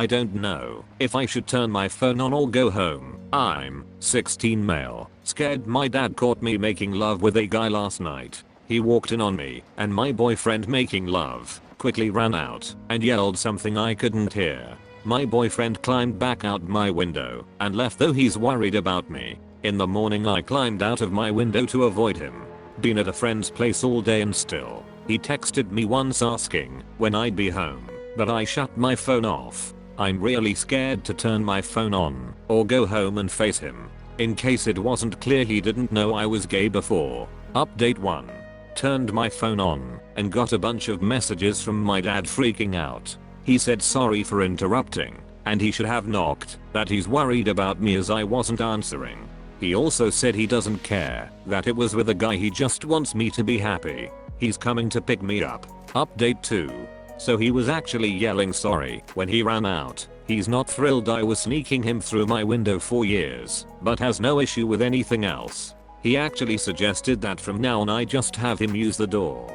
I don't know if I should turn my phone on or go home. I'm 16 male, scared. My dad caught me making love with a guy last night. He walked in on me and my boyfriend making love, quickly ran out and yelled something I couldn't hear. My boyfriend climbed back out my window and left, though he's worried about me. In the morning I climbed out of my window to avoid him. Been at a friend's place all day and still. He texted me once asking when I'd be home, but I shut my phone off. I'm really scared to turn my phone on or go home and face him. In case it wasn't clear, he didn't know I was gay before. Update 1. Turned my phone on and got a bunch of messages from my dad freaking out. He said sorry for interrupting and he should have knocked, that he's worried about me as I wasn't answering. He also said he doesn't care that it was with a guy, he just wants me to be happy. He's coming to pick me up. Update 2. So he was actually yelling sorry when he ran out. He's not thrilled I was sneaking him through my window for years, but has no issue with anything else. He actually suggested that from now on I just have him use the door.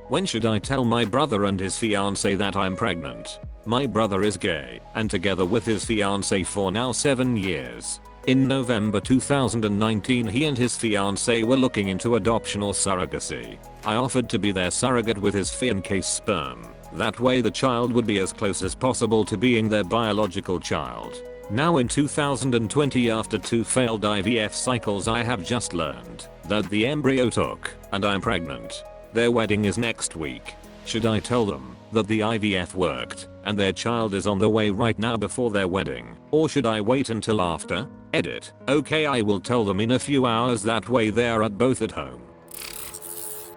When should I tell my brother and his fiancé that I'm pregnant? My brother is gay and together with his fiancé for now 7 years. In November 2019 he and his fiancé were looking into adoption or surrogacy. I offered to be their surrogate with his fiancé's sperm. That way the child would be as close as possible to being their biological child. Now in 2020, after 2 failed IVF cycles, I have just learned that the embryo took and I'm pregnant. Their wedding is next week. Should I tell them that the IVF worked and their child is on the way right now before their wedding, or should I wait until after? Edit. Okay, I will tell them in a few hours, that way they are both at home.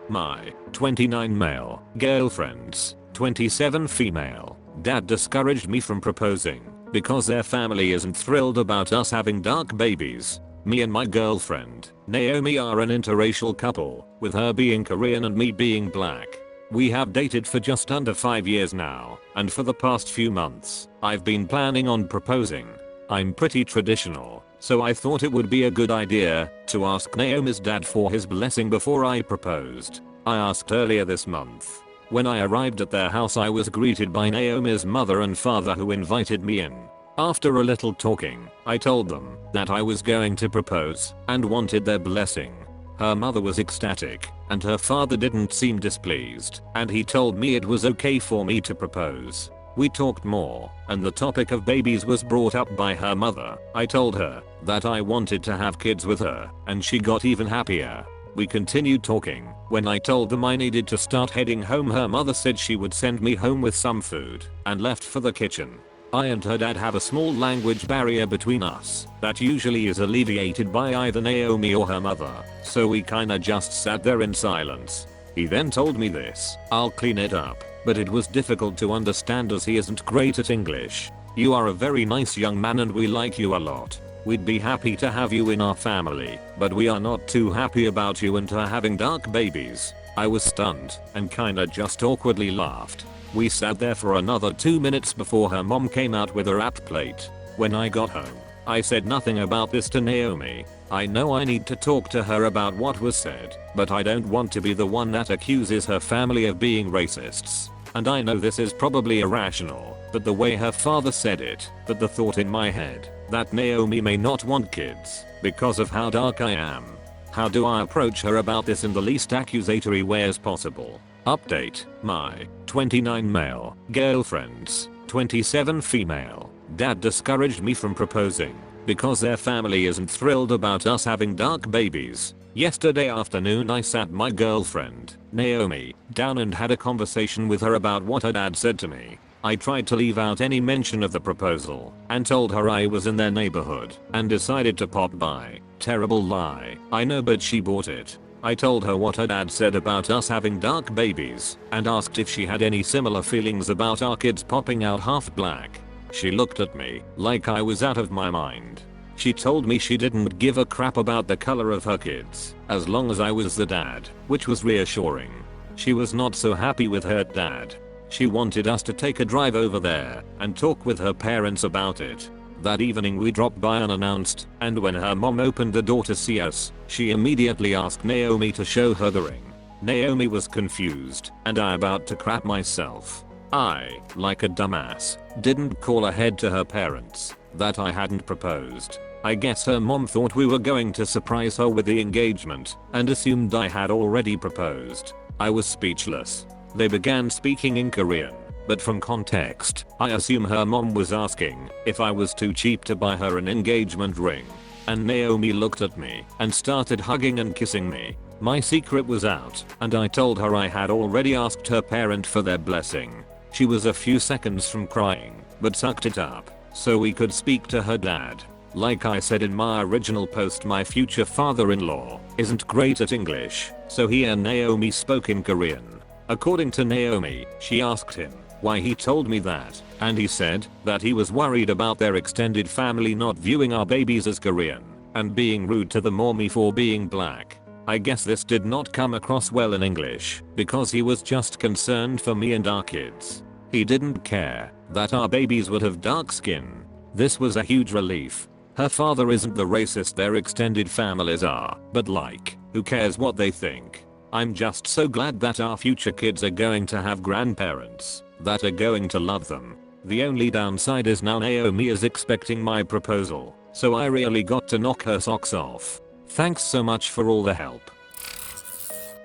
My 29 male girlfriend's 27 female dad discouraged me from proposing because their family isn't thrilled about us having dark babies. Me and my girlfriend, Naomi, are an interracial couple, with her being Korean and me being black. We have dated for just under 5 years now, and for the past few months, I've been planning on proposing. I'm pretty traditional, so I thought it would be a good idea to ask Naomi's dad for his blessing before I proposed. I asked earlier this month. When I arrived at their house, I was greeted by Naomi's mother and father, who invited me in. After a little talking, I told them that I was going to propose and wanted their blessing. Her mother was ecstatic, and her father didn't seem displeased, and he told me it was okay for me to propose. We talked more, and the topic of babies was brought up by her mother. I told her that I wanted to have kids with her, and she got even happier. We continued talking. When I told them I needed to start heading home, her mother said she would send me home with some food, and left for the kitchen. I and her dad have a small language barrier between us that usually is alleviated by either Naomi or her mother, so we kinda just sat there in silence. He then told me this: I'll clean it up, but it was difficult to understand as he isn't great at English. You are a very nice young man and we like you a lot. We'd be happy to have you in our family, but we are not too happy about you and her having dark babies. I was stunned and kinda just awkwardly laughed. We sat there for another 2 minutes before her mom came out with a wrapped plate. When I got home, I said nothing about this to Naomi. I know I need to talk to her about what was said, but I don't want to be the one that accuses her family of being racists. And I know this is probably irrational, but the way her father said it, but the thought in my head that Naomi may not want kids because of how dark I am. How do I approach her about this in the least accusatory way as possible? Update. My 29 male girlfriend's 27 female dad discouraged me from proposing because their family isn't thrilled about us having dark babies. Yesterday afternoon I sat my girlfriend, Naomi, down and had a conversation with her about what her dad said to me. I tried to leave out any mention of the proposal and told her I was in their neighborhood and decided to pop by. Terrible lie, I know, but she bought it. I told her what her dad said about us having dark babies and asked if she had any similar feelings about our kids popping out half black. She looked at me like I was out of my mind. She told me she didn't give a crap about the color of her kids as long as I was the dad, which was reassuring. She was not so happy with her dad. She wanted us to take a drive over there and talk with her parents about it. That evening we dropped by unannounced, and when her mom opened the door to see us, she immediately asked Naomi to show her the ring. Naomi was confused, and I about to crap myself. I, like a dumbass, didn't call ahead to her parents that I hadn't proposed. I guess her mom thought we were going to surprise her with the engagement and assumed I had already proposed. I was speechless. They began speaking in Korean, but from context, I assume her mom was asking if I was too cheap to buy her an engagement ring. And Naomi looked at me and started hugging and kissing me. My secret was out, and I told her I had already asked her parent for their blessing. She was a few seconds from crying, but sucked it up so we could speak to her dad. Like I said in my original post, my future father-in-law isn't great at English, so he and Naomi spoke in Korean. According to Naomi, she asked him why he told me that, and he said that he was worried about their extended family not viewing our babies as Korean and being rude to the mommy for being black. I guess this did not come across well in English because he was just concerned for me and our kids. He didn't care that our babies would have dark skin. This was a huge relief. Her father isn't the racist their extended families are, but like, who cares what they think? I'm just so glad that our future kids are going to have grandparents that are going to love them. The only downside is now Naomi is expecting my proposal, so I really got to knock her socks off. Thanks so much for all the help.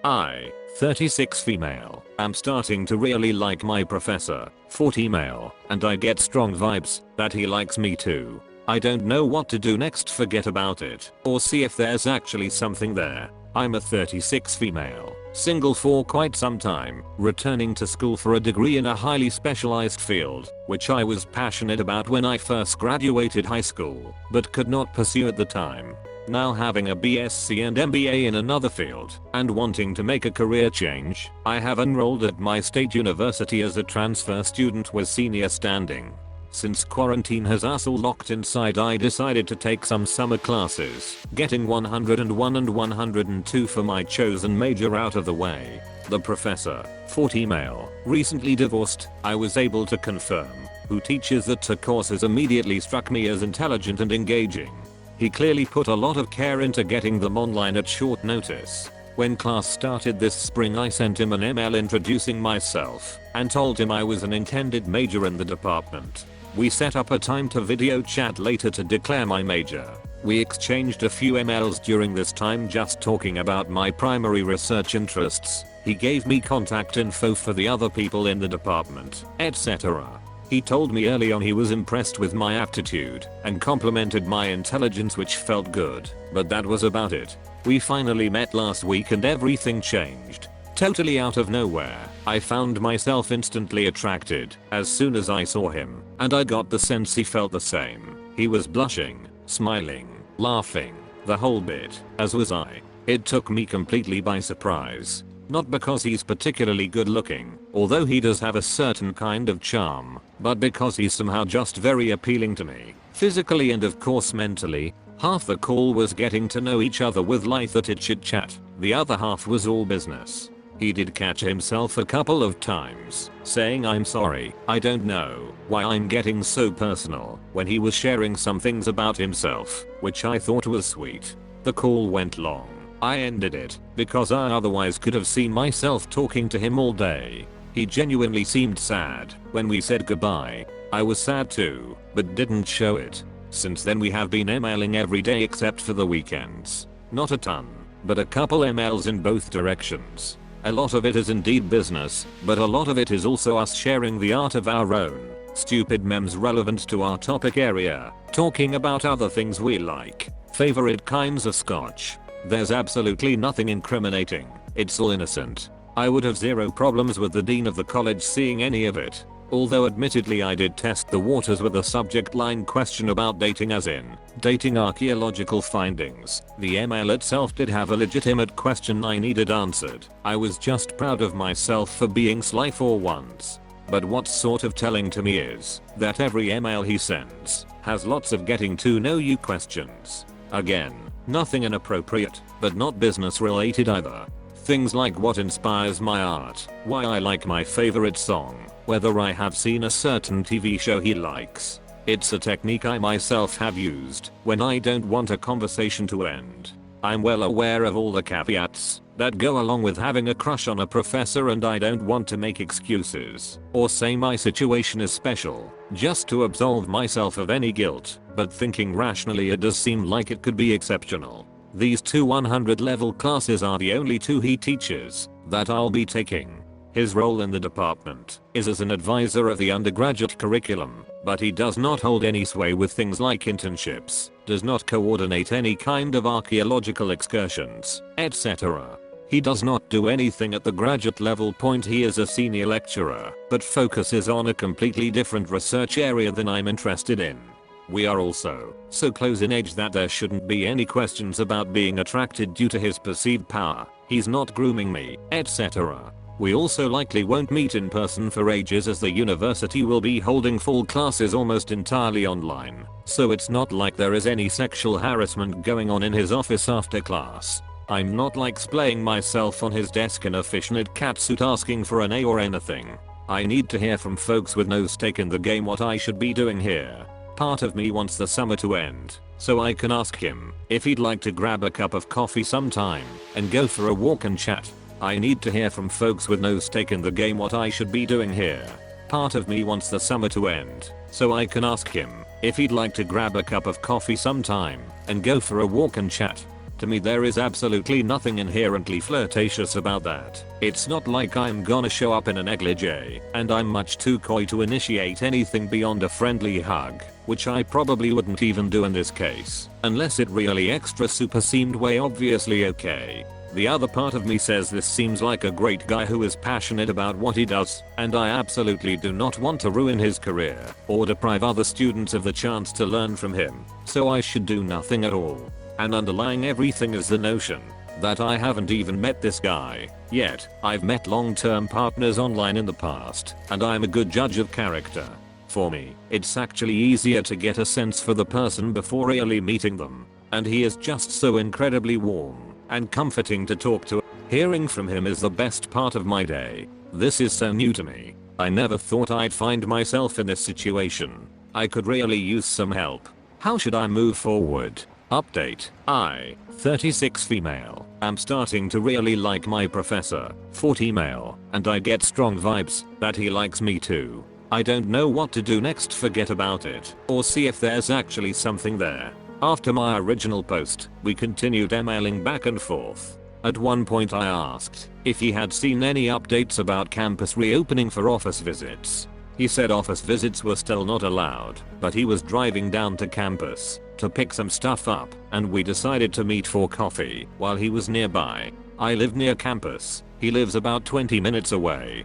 I, 36 female, am starting to really like my professor, 40 male, and I get strong vibes that he likes me too. I don't know what to do next, forget about it, or see if there's actually something there. I'm a 36 female, single for quite some time, returning to school for a degree in a highly specialized field, which I was passionate about when I first graduated high school, but could not pursue at the time. Now having a BSc and MBA in another field, and wanting to make a career change, I have enrolled at my state university as a transfer student with senior standing. Since quarantine has us all locked inside, I decided to take some summer classes, getting 101 and 102 for my chosen major out of the way. The professor, 40 male, recently divorced, I was able to confirm, who teaches the two courses immediately struck me as intelligent and engaging. He clearly put a lot of care into getting them online at short notice. When class started this spring, I sent him an email introducing myself and told him I was an intended major in the department. We set up a time to video chat later to declare my major. We exchanged a few emails during this time just talking about my primary research interests. He gave me contact info for the other people in the department, etc. He told me early on he was impressed with my aptitude and complimented my intelligence, which felt good, but that was about it. We finally met last week and everything changed. Totally out of nowhere, I found myself instantly attracted as soon as I saw him, and I got the sense he felt the same. He was blushing, smiling, laughing, the whole bit, as was I. It took me completely by surprise. Not because he's particularly good looking, although he does have a certain kind of charm, but because he's somehow just very appealing to me, physically and of course mentally. Half the call was getting to know each other with light-hearted chit-chat, the other half was all business. He did catch himself a couple of times, saying "I'm sorry, I don't know why I'm getting so personal," when he was sharing some things about himself, which I thought was sweet. The call went long. I ended it, because I otherwise could have seen myself talking to him all day. He genuinely seemed sad when we said goodbye. I was sad too, but didn't show it. Since then we have been emailing every day except for the weekends. Not a ton, but a couple emails in both directions. A lot of it is indeed business, but a lot of it is also us sharing the art of our own. Stupid memes relevant to our topic area, talking about other things we like, favorite kinds of scotch. There's absolutely nothing incriminating, it's all innocent. I would have zero problems with the dean of the college seeing any of it. Although admittedly I did test the waters with a subject line question about dating, as in, dating archaeological findings. The email itself did have a legitimate question I needed answered. I was just proud of myself for being sly for once. But what's sort of telling to me is that every email he sends has lots of getting to know you questions. Again, nothing inappropriate, but not business related either. Things like what inspires my art, why I like my favorite song, whether I have seen a certain TV show he likes. It's a technique I myself have used when I don't want a conversation to end. I'm well aware of all the caveats that go along with having a crush on a professor, and I don't want to make excuses or say my situation is special just to absolve myself of any guilt, but thinking rationally it does seem like it could be exceptional. These two 100 level classes are the only two he teaches that I'll be taking. His role in the department is as an advisor of the undergraduate curriculum, but he does not hold any sway with things like internships, does not coordinate any kind of archaeological excursions, etc. He does not do anything at the graduate level point. He is a senior lecturer, but focuses on a completely different research area than I'm interested in. We are also so close in age that there shouldn't be any questions about being attracted due to his perceived power. He's not grooming me, etc. We also likely won't meet in person for ages, as the university will be holding full classes almost entirely online, so it's not like there is any sexual harassment going on in his office after class. I'm not like splaying myself on his desk in a fishnet catsuit asking for an A or anything. I need to hear from folks with no stake in the game what I should be doing here. Part of me wants the summer to end so I can ask him if he'd like to grab a cup of coffee sometime and go for a walk and chat. I need to hear from folks with no stake in the game what I should be doing here. Part of me wants the summer to end so I can ask him if he'd like to grab a cup of coffee sometime and go for a walk and chat. To me there is absolutely nothing inherently flirtatious about that. It's not like I'm gonna show up in a negligee, and I'm much too coy to initiate anything beyond a friendly hug, which I probably wouldn't even do in this case, unless it really extra super seemed way obviously okay. The other part of me says this seems like a great guy who is passionate about what he does, and I absolutely do not want to ruin his career or deprive other students of the chance to learn from him, so I should do nothing at all. And underlying everything is the notion that I haven't even met this guy yet. I've met long-term partners online in the past, and I'm a good judge of character. For me, it's actually easier to get a sense for the person before really meeting them, and he is just so incredibly warm and comforting to talk to. Hearing from him is the best part of my day. This is so new to me. I never thought I'd find myself in this situation. I could really use some help. How should I move forward? Update. I, 36 female, am starting to really like my professor, 40 male, and I get strong vibes that he likes me too. I don't know what to do next, forget about it, or see if there's actually something there. After my original post, we continued emailing back and forth. At one point I asked if he had seen any updates about campus reopening for office visits. He said office visits were still not allowed, but he was driving down to campus to pick some stuff up, and we decided to meet for coffee while he was nearby. I live near campus, he lives about 20 minutes away.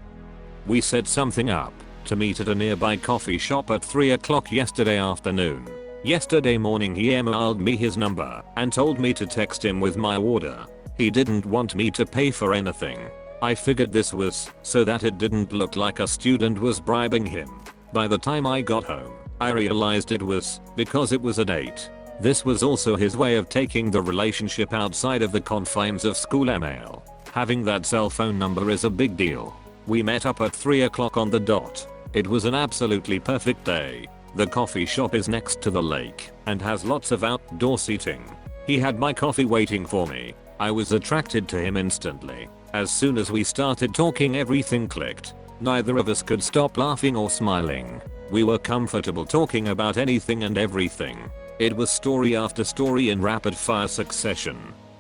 We set something up to meet at a nearby coffee shop at 3 o'clock yesterday afternoon. Yesterday morning he emailed me his number and told me to text him with my order. He didn't want me to pay for anything. I figured this was so that it didn't look like a student was bribing him. By the time I got home, I realized it was because it was a date. This was also his way of taking the relationship outside of the confines of school email. Having that cell phone number is a big deal. We met up at 3 o'clock on the dot. It was an absolutely perfect day. The coffee shop is next to the lake and has lots of outdoor seating. He had my coffee waiting for me. I was attracted to him instantly. As soon as we started talking, everything clicked. Neither of us could stop laughing or smiling. We were comfortable talking about anything and everything. It was story after story in rapid fire succession.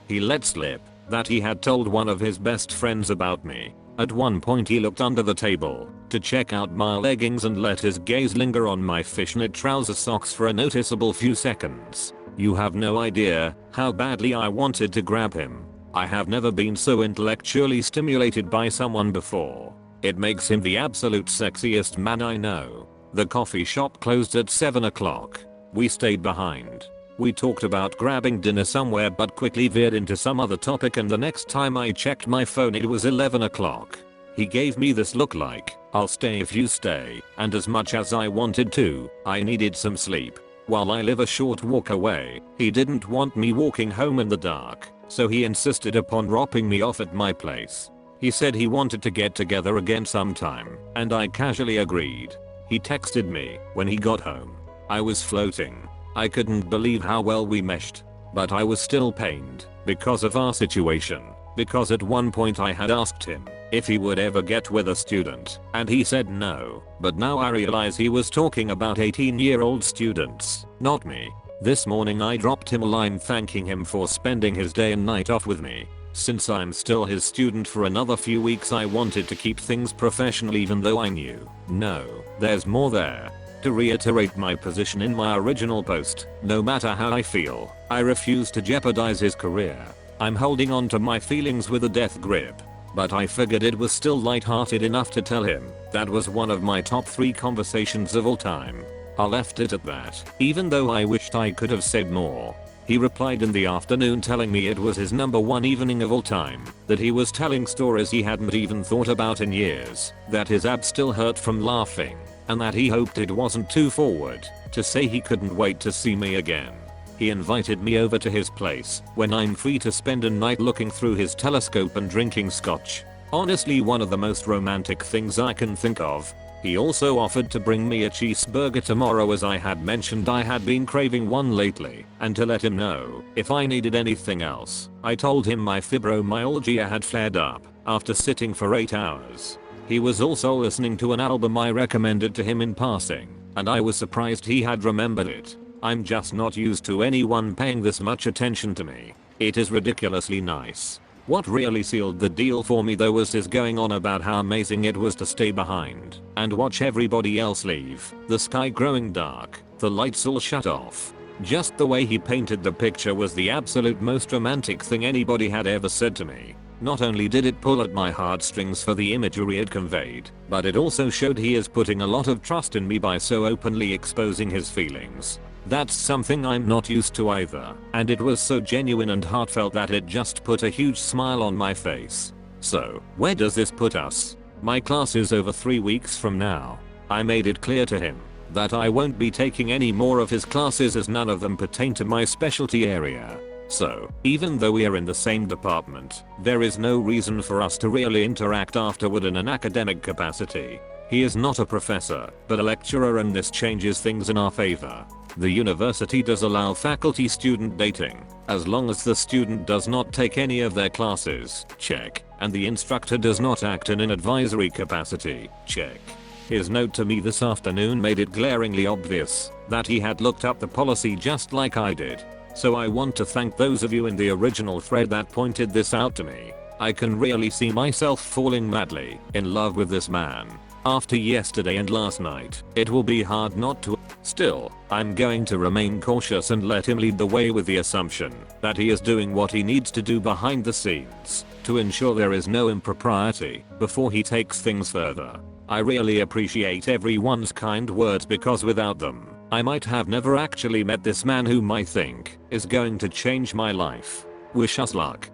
He let slip that he had told one of his best friends about me. At one point he looked under the table to check out my leggings and let his gaze linger on my fishnet trouser socks for a noticeable few seconds. You have no idea how badly I wanted to grab him. I have never been so intellectually stimulated by someone before. It makes him the absolute sexiest man I know. The coffee shop closed at 7 o'clock. We stayed behind. We talked about grabbing dinner somewhere but quickly veered into some other topic, and the next time I checked my phone it was 11 o'clock. He gave me this look like, "I'll stay if you stay," and as much as I wanted to, I needed some sleep. While I live a short walk away, he didn't want me walking home in the dark, so he insisted upon dropping me off at my place. He said he wanted to get together again sometime, and I casually agreed. He texted me when he got home. I was floating. I couldn't believe how well we meshed, but I was still pained. because of our situation. Because at one point I had asked him if he would ever get with a student, and he said no, but now I realize he was talking about 18-year-old students, not me. This morning I dropped him a line thanking him for spending his day and night off with me. Since I'm still his student for another few weeks, I wanted to keep things professional even though I knew, no, there's more there. To reiterate my position in my original post, no matter how I feel, I refuse to jeopardize his career. I'm holding on to my feelings with a death grip. But I figured it was still lighthearted enough to tell him that was one of my top 3 conversations of all time. I left it at that, even though I wished I could have said more. He replied in the afternoon telling me it was his #1 evening of all time, that he was telling stories he hadn't even thought about in years, that his abs still hurt from laughing, and that he hoped it wasn't too forward to say he couldn't wait to see me again. He invited me over to his place when I'm free to spend a night looking through his telescope and drinking scotch. Honestly, one of the most romantic things I can think of. He also offered to bring me a cheeseburger tomorrow, as I had mentioned I had been craving one lately, and to let him know if I needed anything else. I told him my fibromyalgia had flared up after sitting for 8 hours. He was also listening to an album I recommended to him in passing, and I was surprised he had remembered it. I'm just not used to anyone paying this much attention to me. It is ridiculously nice. What really sealed the deal for me though was his going on about how amazing it was to stay behind and watch everybody else leave, the sky growing dark, the lights all shut off. Just the way he painted the picture was the absolute most romantic thing anybody had ever said to me. Not only did it pull at my heartstrings for the imagery it conveyed, but it also showed he is putting a lot of trust in me by so openly exposing his feelings. That's something I'm not used to either, and it was so genuine and heartfelt that it just put a huge smile on my face. So, where does this put us? My class is over 3 weeks from now. I made it clear to him that I won't be taking any more of his classes as none of them pertain to my specialty area. So, even though we are in the same department, there is no reason for us to really interact afterward in an academic capacity. He is not a professor, but a lecturer, and this changes things in our favor. The university does allow faculty-student dating, as long as the student does not take any of their classes, check, and the instructor does not act in an advisory capacity, check. His note to me this afternoon made it glaringly obvious that he had looked up the policy just like I did. So I want to thank those of you in the original thread that pointed this out to me. I can really see myself falling madly in love with this man. After yesterday and last night, it will be hard not to. Still, I'm going to remain cautious and let him lead the way with the assumption that he is doing what he needs to do behind the scenes to ensure there is no impropriety before he takes things further. I really appreciate everyone's kind words, because without them, I might have never actually met this man whom I think is going to change my life. Wish us luck.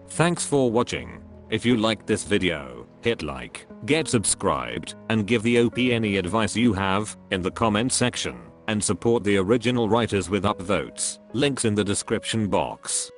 Thanks for watching. If you liked this video, hit like, get subscribed, and give the OP any advice you have in the comment section, and support the original writers with upvotes. Links in the description box.